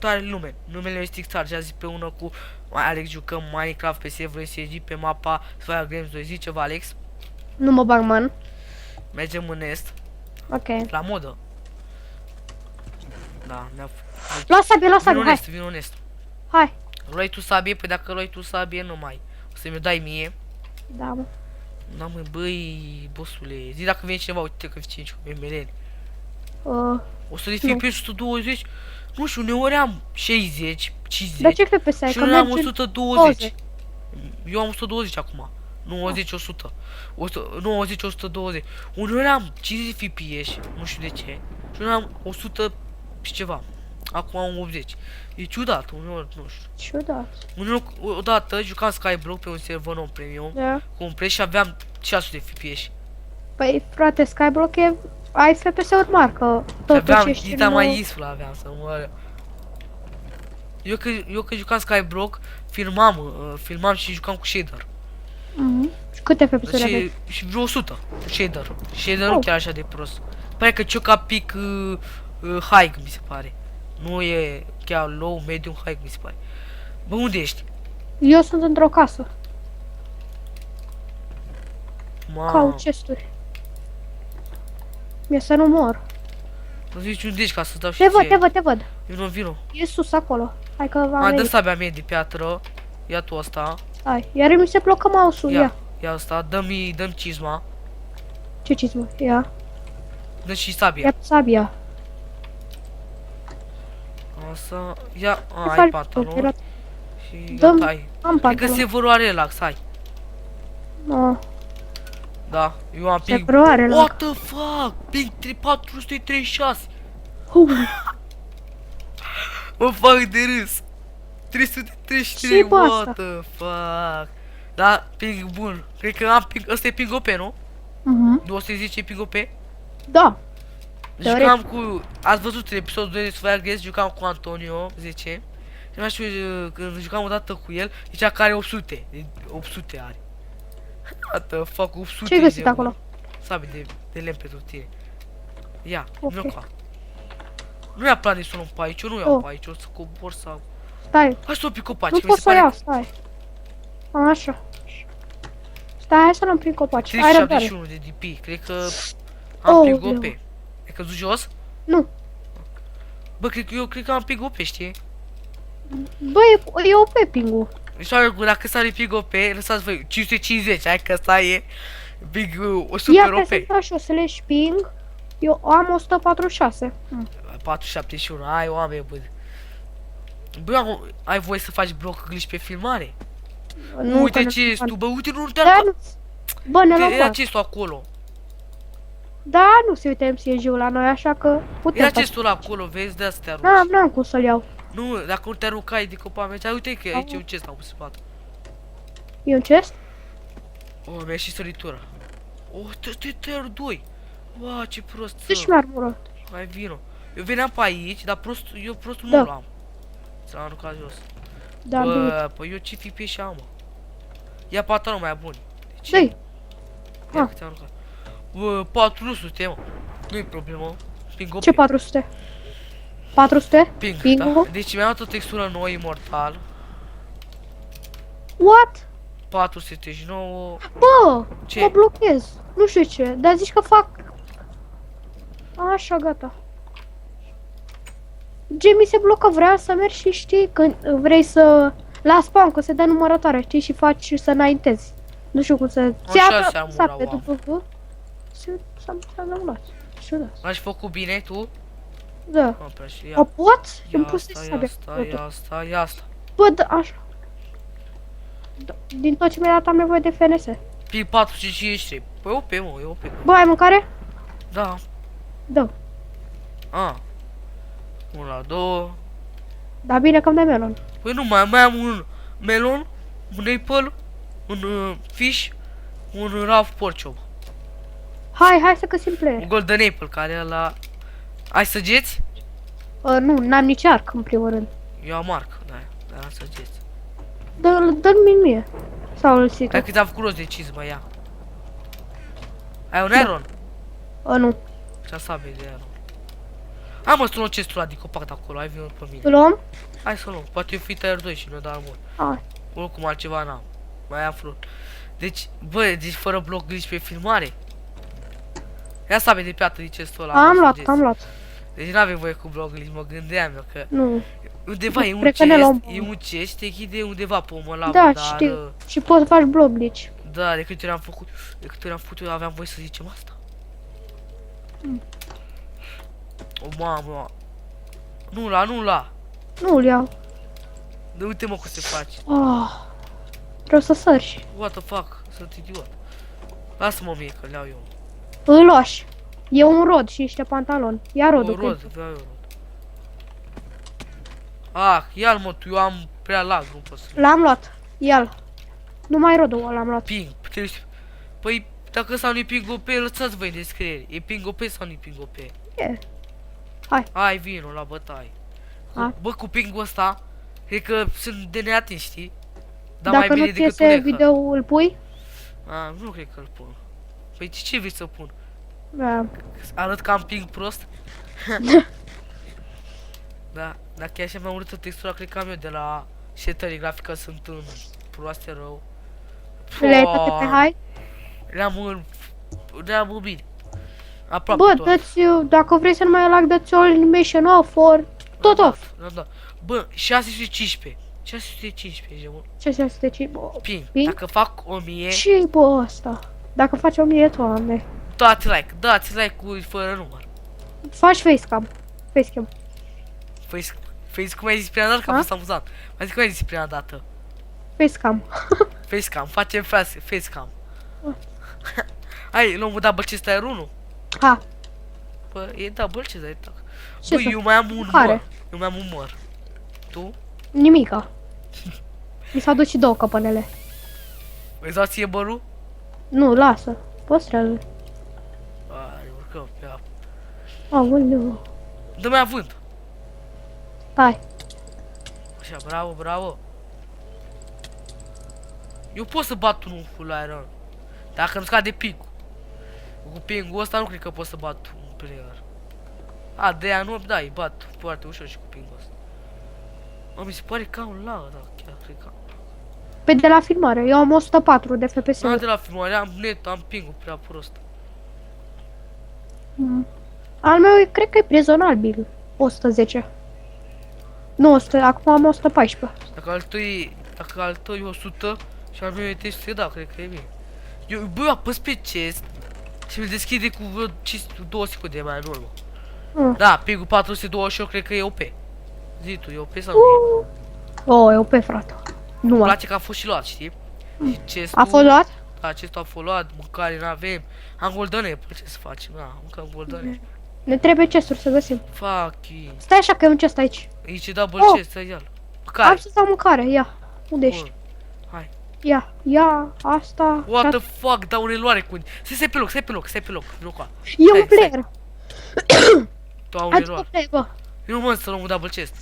jucătoare în lume. Numele este Xar și azi împreună cu Alex jucăm Minecraft pe serverul SG pe mapa Sfera Games 2. Zici ceva, Alex? Nu mă bag, man. Mergem în est, Ok. la modă. Da, ne-a... Lua sabie, lua Vin sabie, hai. onest, vin onest. Hai. Luai tu sabie? Păi dacă luai tu sabie, nu mai. O să mi-o dai mie. Da, mă. Da, mă, băi, bossule. Zi dacă vine cineva, uite că 5 cu meleni. O să fie pe 120. Nu știu, uneori am 60, 50. Dar ce FPS ai? Și Că uneori am merge 120. Eu am 120 acum. 90, 100. 90, 120. Uneori am 50 FPS, nu știu de ce. Și uneori am 100 și ceva. Acum am 80. E ciudat, uneori, nu știu. ciudat. Uneori, odată jucam Skyblock pe un server non premium. Da. Cu un preț și aveam 600 FPS. Păi, frate, Skyblock e... Ai FPS-uri mari, că tot Aveam, ce ești dita în... mai isfla aveam să mă... Eu că jucam Skyblock, filmam și jucam cu shader. Și câte FPS-uri aveai? Și vreo 100 shader. Shader-ul chiar așa de prost. Pare că cioca pic high, mi se pare. Nu e chiar low, medium, high, mi se pare. Bă, unde ești? Eu sunt într-o casă. Mamă, Caut chesturi. Mi-e să nu mor. nu zici unde ești ca să dau și Te văd, ție. te văd, te văd. Vino. E sus acolo. Hai că v-am Mai dă venit. sabia mie de piatră. Ia tu asta. Hai. Iar mi se blocă mouse-ul. Ia. Ia asta, dă-mi cizma. Ce cizmă? Ia. Dă și sabia. Ia sabia. Asta, ia, Ce ai faci? pantalon. Și Dă-mi- gata, ai. Am Cred că pantalon. se vor relax, hai. No. Da, eu am ping. Februarie la... What the fuck? Ping 436. Mă fac de râs. 333, Ce-i, bă, asta? what the fuck? Da, ping bun. Cred că am ping, ăsta e ping OP, nu? 210 e ping OP? Da. Jucam cu, ați văzut în episodul 2 de Sfera Games, jucam cu Antonio, 10. Și nu știu, când jucam o dată cu el, zicea că are 800. 800 are. What the fuck, 800. Ce-ai găsit de acolo? Sabie de lemn pentru tine. Ia, Ok. vino cu. Nu ia plan de sună pe aici, eu nu iau Oh. pe aici, o să cobor sau... Stai. Hai să o pic copaci, Nu mi pot se să o pare iau, stai. Așa. Stai, hai să luăm prin copaci. Ai răbdare. 371 de DP, cred că am Oh, ping OP. leu. Ai căzut jos? Nu. Bă, cred că am ping OP, știi? Băi, e OP ping-ul. Deci dacă sare ping OP, lăsați voi 550, hai că ăsta e big, o super Ia OP. pe să și o să le ping. Eu am 146. 471, ai oameni buni. Bă, ai voie să faci bloc glitch pe filmare? Uite că ce ești tu, bă, uite nu te Da, nu. Bă, ne Era luăm. chestul acolo. Da, nu se uite MCG-ul la noi, așa că putem Era face. chestul acolo, vezi, de asta te arunci. N-am cum să-l iau. Nu, dacă nu te aruncai de copa mea, uite că aici e un chest am pus în spate. E un chest? Oh, mi-a și săritura. Oh, tier 2. Wow, ce prost. Deci mi-ar mură. Hai vino. Eu veneam pe aici, dar eu prostul Da. nu l-am. Ți l-am aruncat jos. Da, bine. Bă, păi eu ce fi și am, mă. Ia pantalon mai bun. De ce? Dă-i. Ia Ah. că ți-am aruncat. Bă, 400, mă. Nu-i problemă. Ping Ce 400? 400? Ping, Ping-ul? da. Deci mi-am dat o textură nouă, imortal. What? 439. Bă, Ce? mă blochez. Nu știu ce, dar zici că fac... Așa, gata. Mi se blocă, vreau să mergi și știi când vrei să... La spawn, că se dă numărătoarea, știi, și faci și să înaintezi. Nu știu cum să... Așa se amura, pe wow. după s-a anulat. Ciudat. L-ai făcut bine, tu? Da. Mă, prea și ia. O pot? Îmi Ia pus asta, ia sabia. asta, ia asta, ia asta. Bă, da, așa. Da, din tot ce mi-a dat am nevoie de FNS. Ping 453. Păi OP, mă, e OP. Bă, ai mâncare? Da. Da. A. 1 la 2. Da, bine că-mi dai melon. Păi nu, mai am un melon, un apple, un fish, un raw porciob. Hai să găsim Un player. golden apple care e la... Ai săgeți? Nu, n-am nici arc în primul rând. Eu am arc, da, dar am săgeți. Dă-mi mie. Sau îl sigur. Hai că ți-am făcut rost de cizmă, ia. Ai un Da. iron? Nu. Ce-a sabie de iron. Hai mă, să luăm chestul ăla din copac de acolo, hai vină pe mine. Îl luăm? Hai să luăm, poate eu fi tier 2 și nu dau mult. Hai. Oricum altceva n-am. Mai aflu. Deci, bă, deci fără bloc glitch pe filmare. Ia să de piatră din chestul ăla. Am mă, luat, sugeți. am luat. Deci n-avem voie cu bloc glitch, mă gândeam eu că Nu. undeva e un Cred că ne chest, luăm. e un chest, te ghide undeva pe omul ăla, Da, bă, dar... știu. Și poți să faci bloc glitch. Da, de câte ori am făcut, eu aveam voie să zicem asta. O, mamă. Nu la. Nu-l iau. De uite mă cum se face. Oh. Vreau să sări. What the fuck, sunt idiot. Lasă-mă mie că le-au eu. Îl lași. E un rod și niște pantaloni. Ia rodul. O, rod, vreau eu rod. Ah, ia-l mă tu, eu am prea lag, nu pot să... L-am luat. Ia-l. Numai rodul l-am luat. Ping, păi, dacă ăsta nu-i ping OP, lăsați voi în descriere. E ping OP sau nu-i ping OP? E. Hai. Hai, vino la bătaie. Hai. Bă, cu pingul ăsta, cred că sunt de neatins, știi? Dar mai Dacă bine nu ți decât iese unecă. video, îl pui? Ah, nu cred că îl pun. Păi ce vrei să pun? Da. Arăt că am ping prost? Da, dacă e așa mai urâtă textura, cred că am eu de la setării grafică, sunt în proaste rău. Le-ai toate pe high? Le-am în bine. Aproape Bă, tot. dă-ți, dacă vrei să nu mai ai lag, dă-ți all animation off, or tot L-am off. dat, l-am dat. Bă, 615. 615, mă. Ce să te ci, bă? Ping. Ping? Dacă fac 1000, Ce-i, bă, ăsta? Dacă faci 1000, Doamne. dați like-uri fără număr. Faci facecam. Facecam. Face cum ai zis prima dată, că a A? fost amuzant. Mai zic cum ai zis prima dată. Facecam. Facecam, facem facecam. Hai, luăm un double chest aer 1. Ha. Bă, e double chest aer tac. Ce Bă, să- eu mai am un Care? măr. Eu mai am un măr. Tu? Nimica. Mi s-au dus și două căpănele. Îți dau ție mărul? Nu, lasă. Păstrează. Hai, urcăm pe apă. Aoleu. Dă-mi avânt. Hai. Așa, bravo, bravo. Eu pot să bat unul full iron. Dacă nu scade ping-ul. Cu ping-ul ăsta nu cred că pot să bat un player. A, de aia nu, da, îi bat foarte ușor și cu ping-ul ăsta. Mă, mi se pare ca un lag, da, chiar cred că. Pe de la filmare, eu am 104 de FPS. Nu de la filmare, am net, am ping-ul prea prost. Al meu, cred că e prezonabil. 110. Nu, 100, acum am 114. Dacă al tău e 100 și al meu e 300, da, cred că e bine. Eu, bă, apăs pe chest și mi deschide cu vreo 2 secunde mai în urmă. Da, ping-ul 428 cred că e OP. Zi tu, e OP sau nu e? Oh, eu pe frate. Nu Îmi am. place că a fost și luat, știi? Și chestul, A fost luat? Da, chestul a fost luat, mâncare n-avem. Am golden apple, ce să facem? Da, mâncăm golden apple. Ne trebuie chesturi să găsim. Fucking. Stai așa că e un chest aici. Aici e double Oh! chest, ia-l. Am Mâncare. să dau mâncare, ia. Unde ești? Bun. Hai. Ia, asta. What și the fuck, dau un eloare cu... Stai pe loc, stai pe loc. Nu ca. E Stai, un player. Tu au un Hai tu eloare. play, bă. Eu mă să luăm un double chest.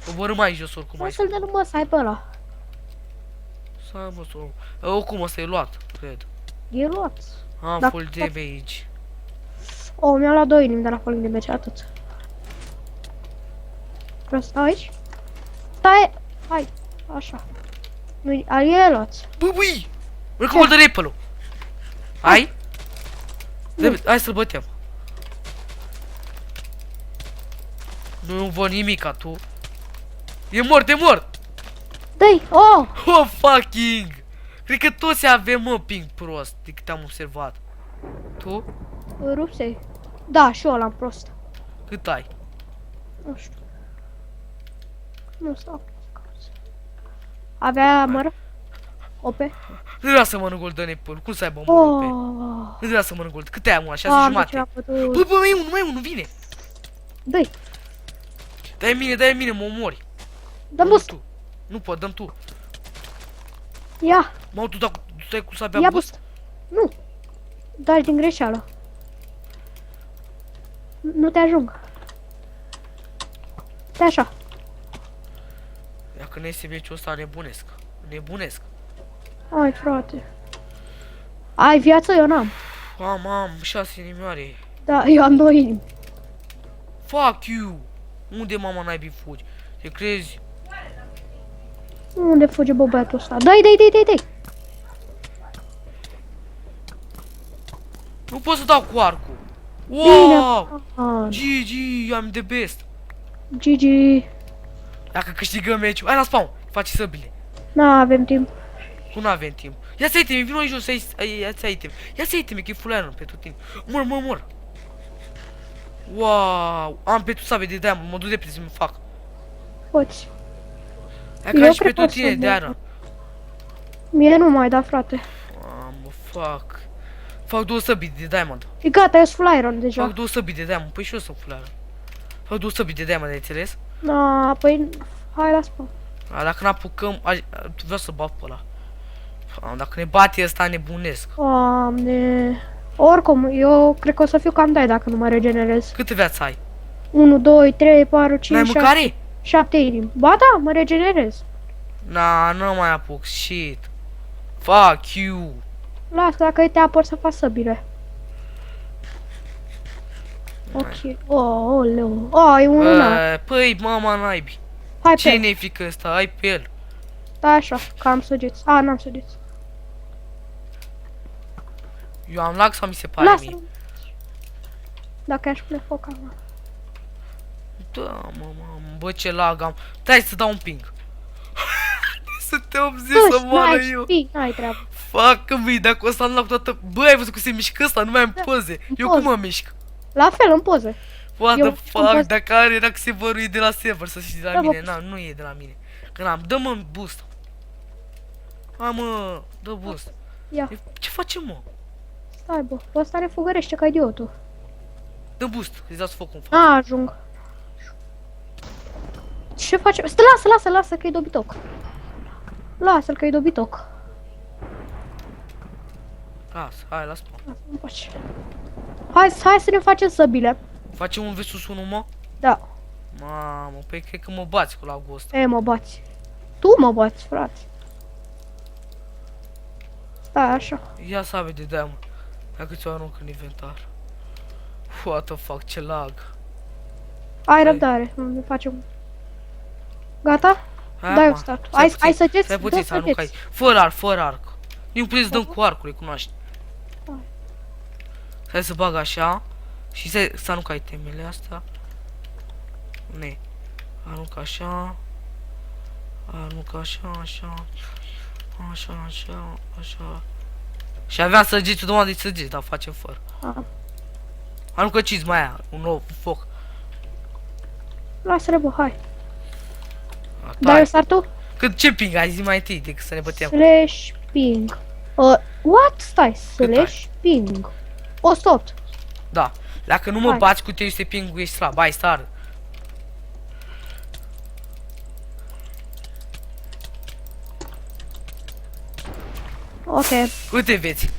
Coborâm mai jos oricum Hai aici. să-l dăm mă, să ai pe ăla. Să mă să luăm. Oricum ăsta e luat, cred. E luat. Am Dacă full damage. Oh, mi-a luat 2 inimi de la falling damage, atât. Vreau să stau aici? Stai, hai, așa. Nu, e luat. Băi, băi! Urcă mă de apple-ul. Hai? Hai să-l bătem. Nu văd nimica, tu. E mort! Dă-i, oh! Oh, fucking! Cred că toți avem, mă, ping prost, de câte am observat. Tu? Rupse. Da, și eu l-am prost. Cât ai? Nu știu. Nu stau. Avea măr? Ope? Nu vreau să mănânc golden apple, cum să aibă mă pe? Oh! Nu vreau să mănânc gold, câte ai, mă, 6 Doamne, jumate? ce-a putut. Bă, mai unul, vine! Dă-i, Dai mine, mă omori. dă Nu boost. tu. Nu pot, dăm tu. Ia, Mă, tu dai cu sabia ia boost? boost. Nu. Dai din greșeală. Nu te ajung. Stai așa. Dacă nu este meciul ăsta, nebunesc. Ai, frate. Ai viață? Eu n-am. Am 6 inimioare. Da, eu am 2 inimi. Fuck you! Unde mama naibii fugi? Te crezi? Unde fuge băiatul ăsta? Dai! Nu pot să dau cu arcul. Bine. Wow! Ah, GG, I'm the best. GG. Dacă câștigăm meciul, hai la spawn, faci săbile. N-avem timp. Cum n-avem timp? Ia-ți item, vino în jos, ia-ți item. Ia-ți item, că e full iron pentru tine. Mor. Wow, am pe tu sabe de diamond, mă duc de pe să-mi fac. Poți. Hai că Eu ai și pe cred că tot o tine să de mă- iron. Mie nu mai da, frate. Mă fac. Fac 2 săbii de diamond. E gata, eu sunt full iron deja. Fac 2 săbii de diamond, păi și eu sunt full iron. Fac 2 săbii de diamond, ai înțeles? Na, păi, hai la spawn. Dacă n-apucăm, vreau să bat pe ăla. Dacă ne bate ăsta, nebunesc. Doamne. Oricum, eu cred că o să fiu cam dai dacă nu mă regenerez. Câte viață ai? 1, 2, 3, 4, N-ai 5, 6, mâncare? 7 inimi. Ba da, mă regenerez. Na, nu mai apuc, shit. Fuck you. Las, dacă te apăr să fac săbile. Ok. Oh, leu. Oh, e una. Păi, mama naibii. Hai pe el. Cine-i frică ăsta? Hai pe el. Da, așa, că am săgeți. A, n-am săgeți. Eu am lag sau mi se pare Lasă. mie? Dacă aș pune foc acum. Da, mamă, bă, ce lag am. Stai să dau un ping. Să te obzi să Puși, moară n-ai eu. știi, n-ai treabă. Facă mi dacă o să am la toată. Bă, ai văzut cum se mișcă ăsta? Nu mai am poze. Eu cum poze. mă mișc? La fel, în poze. What Eu the în fuck? poze. Dacă are dacă serverul e de la server, să știi de la Da, mine. bă. Na, nu e de la mine. Că n-am. Dă-mă boost. Hai mă, dă boost. Ia, Ce facem, mă? stai bă, ăsta ne fugărește ca idiotul. Dă boost, îți dați foc în față. A, ajung. Ce facem? Stai, lasă că e dobitoc. Lasă-l că e dobitoc. Lasă, hai, las mă. Lasă-mă în pace. Hai să ne facem săbile. Facem un versus 1, mă? Da. Mamă, păi cred că mă bați cu lagul ăsta. E, mă bați. Tu mă bați, frate. Stai așa. Ia sabe de deamă. Dacă ți-o arunc în inventar. What the fuck, ce lag. Ai răbdare. Ne facem. Gata? Hai, Dai acum. un start. Stai Ai puțin, săgeți? Stai Dă puțin să arunc aici. săgeți. Fără arc. Nu puteți să dăm cu arcul, recunoaște. Hai. Hai să bag așa. Și să arunc itemele astea. Ne. Arunc așa. Arunc așa, așa. Așa. Și aveam săgeți, domnul de săgeți, dar facem fără. A. Aruncă cizma aia, un nou foc. Lasă-le, bă, hai. A, Dai tai. startul? Cât ce ping ai zi mai întâi decât să ne băteam? Slash ping. What? Stai, slash ping. 108. Da. Dacă nu mă Hai. bați cu 300 ping-ul ești slab. Hai, star. Ok. Câte veți?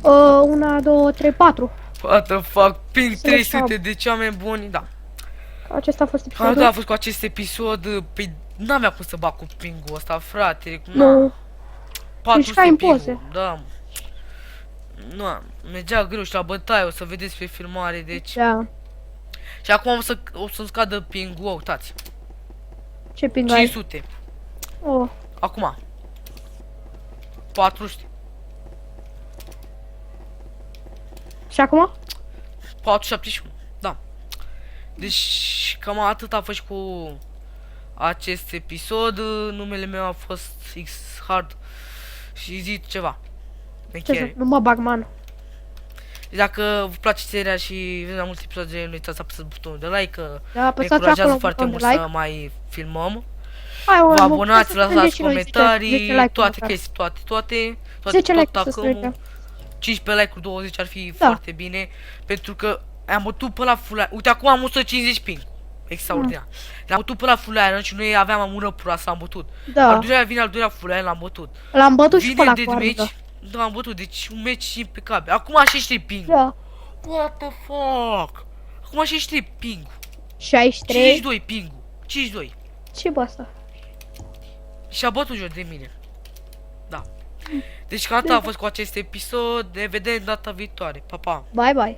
1, 2, 3, 4. What the fuck? Ping Să 300 lăsăm. de ce oameni buni, da. Acesta a fost Ah, episodul. da, a fost cu acest episod. Păi n-aveam cum să bag cu ping-ul ăsta, frate. Nu. 400 ca în ping-ul, poze. da. Nu, mergea greu și la bătaie, o să vedeți pe filmare, deci. Da. Și acum o să-mi scadă ping-ul, uitați. Ce ping ai? 500. Oh. Acum. 400. Și acum? 471. Da. Deci cam atât a fost cu acest episod. Numele meu a fost X-Hard. Și zi ceva. Ce să... Încheiere. Nu mă bag, man. Deci dacă vă place seria și vreți mai multe episoade, nu uitați să apăsați butonul de like, că Da, ne apăsați încurajează acolo foarte butonul mult de like. să mai filmăm. Hai, Vă mă, abonați, să strângem lăsați și noi 10 comentarii, like-uri toate măcar. chestii, toate 10 tot like-uri să acum. strângem. 15 like-uri, 20 ar fi Da. foarte bine, pentru că am bătut pe la full iron. Uite, acum am 150 ping. Extraordinar. L-am bătut pe la full iron și noi aveam o mână proastă, am bătut. Da. Al doilea vine al doilea full iron, l-am bătut. L-am bătut și pe Vine la dead coardă. match, da, am bătut, deci un match impecabil. Acum așa știi ping. Da. What the fuck? Acum așa știi ping. 63. 52 ping-ul. 52. Ce bă asta? Și a bătut jos de mine. Da. Deci cam atât a fost cu acest episod. Ne vedem data viitoare. Pa, pa. Bye, bye.